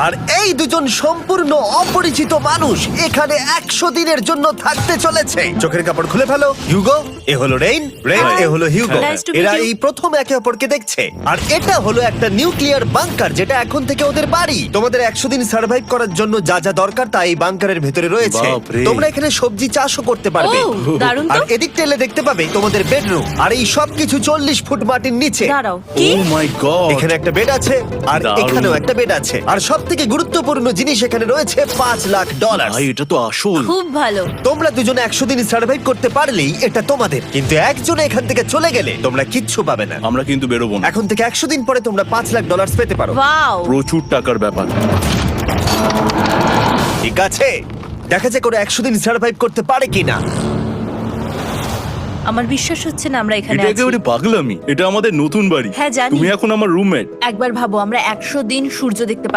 আর এই দুজন সম্পূর্ণ অপরিচিত মানুষ এখানে 100 দিনের জন্য থাকতে চলেছে। চোখের কাপড় খুলে ফেলো। হিউগো, এ হলো রেইন, এ হলো হিউগো। Nice to meet এরা you. এই প্রথম একে অপরকে দেখছে। আর এটা হলো একটা নিউক্লিয়ার বাংকার, যেটা এখন থেকে ওদের বাড়ি। তোমাদের 100 দিন সার্ভাইভ করার জন্য যা যা দরকার তা এই বাংকারের ভেতরে রয়েছে। বাপরে। তোমরা এখানে সবজি চাষও করতে পারবে। ও, দারুণ তো। আর এদিক টেলে দেখতে পাবে তোমাদের বেডরুম। আর এই সবকিছু 40 ফুট মাটির নিচে। দাঁড়াও, ও কি? মাই গড। এখানে একটা বেড আছে, আর দারুণ। এখানেও একটা বেড আছে। আর সব থেকে গুরুত্বপূর্ণ জিনিস এখানে রয়েছে $5 লাখ। ভাই এটা তো আসল। খুব ভালো। তোমরা দুজনে 100 দিন সার্ভাইভ করতে পারলেই এটা তোমাদের, কিন্তু একজন এখান থেকে চলে গেলে তোমরা কিচ্ছু পাবে না। আমরা কিন্তু বেরোবো না। এখন থেকে 100 দিন পরে তোমরা $5 লাখ পেতে পারো। ওয়াও। প্রচুর টাকার ব্যাপার। ঠিক আছে, দেখা যাক করে 100 দিন সার্ভাইভ করতে পারে কিনা। আমার বিশ্বাস হচ্ছে না আমরা এখানে এটা আছি। একেবারে পাগলামি। এটা আমাদের নতুন বাড়ি। হ্যাঁ, জানি। তুমি এখন আমার রুমমেট। একবার ভাবো, আমরা 100 দিন সূর্য দেখতে